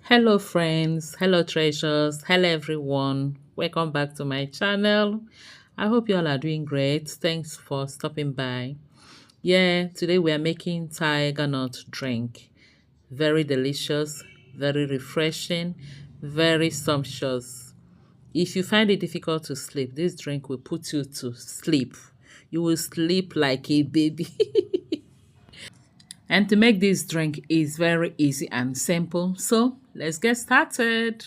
Hello friends, hello treasures, hello everyone. Welcome back to my channel. I hope you all are doing great. Thanks for stopping by. Yeah, today we are making tiger nut drink. Very delicious, very refreshing, very sumptuous. If you find it difficult to sleep, this drink will put you to sleep. You will sleep like a baby. And to make this drink is very easy and simple. So let's get started.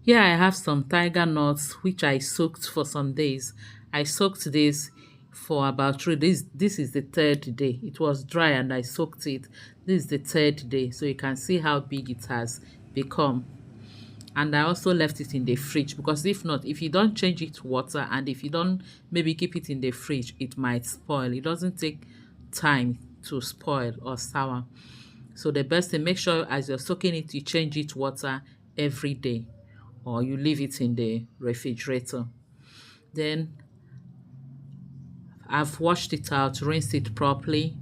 Here I have some tiger nuts which I soaked for some days. I soaked this for about 3 days. This is the third day. It was dry and I soaked it. This is the third day. So you can see how big it has become. And I also left it in the fridge because if not, if you don't change it to water and if you don't maybe keep it in the fridge, it might spoil. It doesn't take time to spoil or sour. So the best thing, make sure as you're soaking it, you change it water every day or you leave it in the refrigerator. Then I've washed it out, rinsed it properly,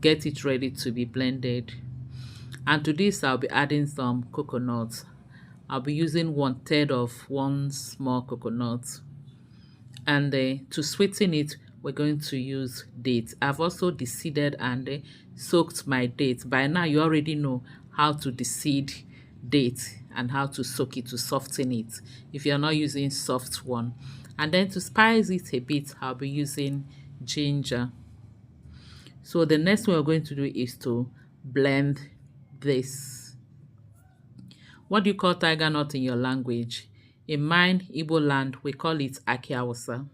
get it ready to be blended. And to this, I'll be adding some coconut. I'll be using 1/3 of one small coconut. And to sweeten it, we're going to use dates. I've also deseeded and soaked my dates. By now, you already know how to deseed date and how to soak it to soften it if you're not using soft one. And then to spice it a bit, I'll be using ginger. So the next thing we're going to do is to blend this. What do you call tiger nut in your language? In mine, Igbo land, we call it akiawusa.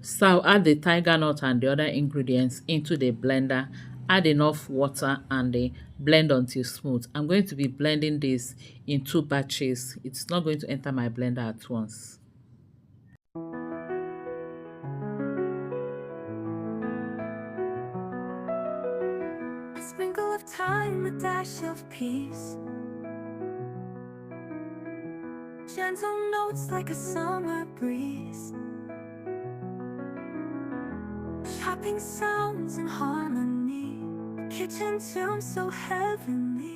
So I'll add the tiger nut and the other ingredients into the blender, add enough water and blend until smooth. I'm going to be blending this in 2 batches. It's not going to enter my blender at once. A sprinkle of time, a dash of peace. Gentle notes like a summer breeze. Chopping sounds in harmony. Kitchen tune so heavenly.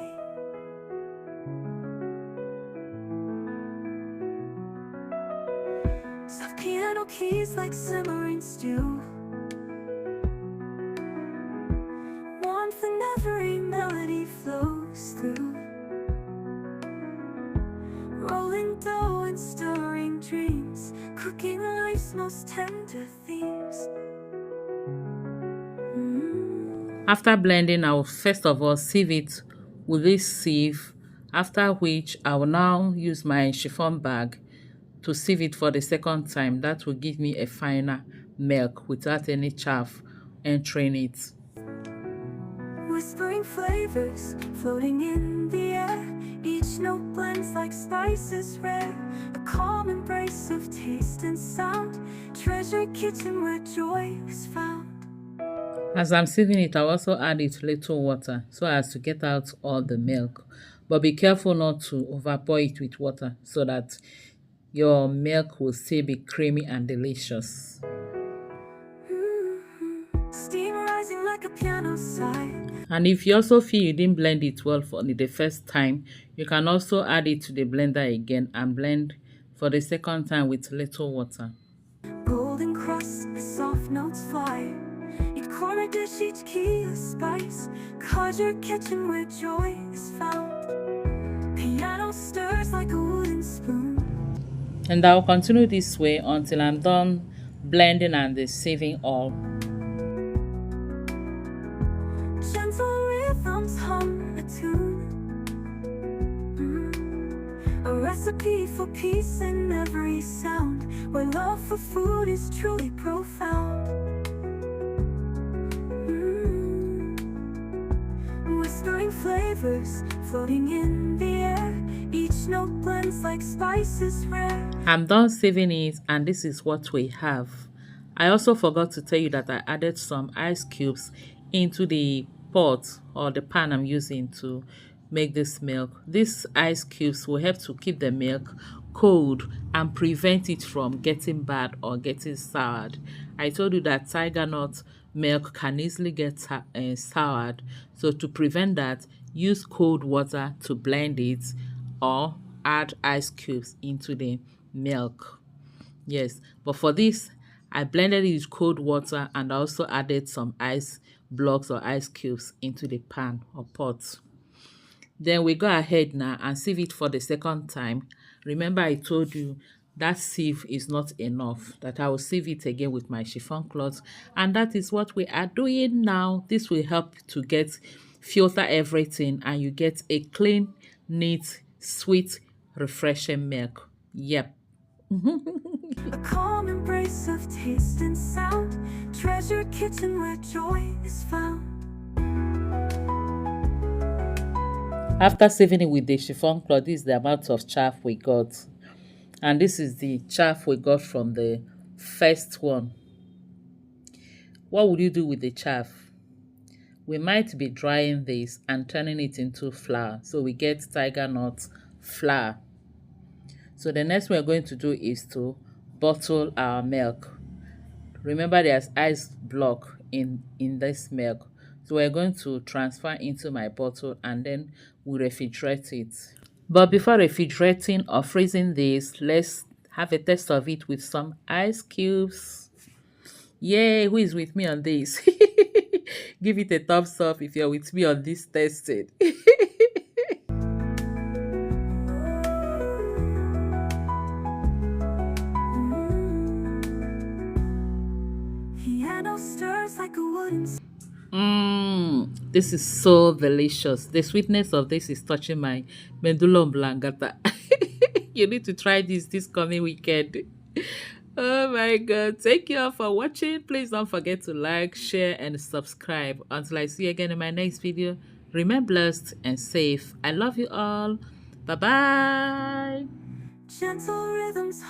Soft piano keys like simmering stew. Warmth in every melody flows through. Rolling dough and stirring dreams. Cooking life's most tender themes. After blending, I will first of all sieve it with this sieve, after which I will now use my chiffon bag to sieve it for the second time. That will give me a finer milk without any chaff entering it. Whispering flavors floating in the air. Each note blends like spices rare. A calm embrace of taste and sound. Treasure kitchen where joy is found. As I'm sieving it, I'll also add it little water so as to get out all the milk. But be careful not to overpour it with water so that your milk will still be creamy and delicious. Steam rising like a piano side. And if you also feel you didn't blend it well for the first time, you can also add it to the blender again and blend for the second time with little water. Golden crust, soft notes fly. Each corner dish, each key a spice. Conjure kitchen where joy is found. Piano stirs like a wooden spoon. And I'll continue this way until I'm done blending and sieving all. Gentle rhythms hum a tune. A recipe for peace in every sound. Where love for food is truly profound. Whispering flavors floating in the air. Each note blends like spices rare. I'm done sieving it and this is what we have. I also forgot to tell you that I added some ice cubes into the pot or the pan I'm using to make this milk. These ice cubes will help to keep the milk cold and prevent it from getting bad or getting soured. I told you that tiger nut milk can easily get soured. So to prevent that, use cold water to blend it or add ice cubes into the milk. Yes, but for this, I blended it with cold water and also added some ice blocks or ice cubes into the pan or pot. Then we go ahead now and sieve it for the second time. Remember I told you that sieve is not enough, that I will sieve it again with my chiffon cloth, and that is what we are doing now. This will help to filter everything and you get a clean, neat, sweet, refreshing milk. Yep. A calm embrace of taste and sound. Treasure kitchen where joy is found. After sieving it with the chiffon cloth, this is the amount of chaff we got. And this is the chaff we got from the first one. What would you do with the chaff? We might be drying this and turning it into flour. So we get Tigernut flour. So the next we're going to do is to bottle our milk. Remember there's ice block in this milk. So we're going to transfer into my bottle and then we'll refrigerate it. But before refrigerating or freezing this, let's have a test of it with some ice cubes. Yay, who is with me on this? Give it a thumbs up if you're with me on this testing. Piano stirs like a wooden. This is so delicious. The sweetness of this is touching my medulla oblongata. You need to try this coming weekend. Oh my god. Thank you all for watching. Please don't forget to like, share, and subscribe. Until I see you again in my next video, remain blessed and safe. I love you all. Bye bye. Gentle rhythms.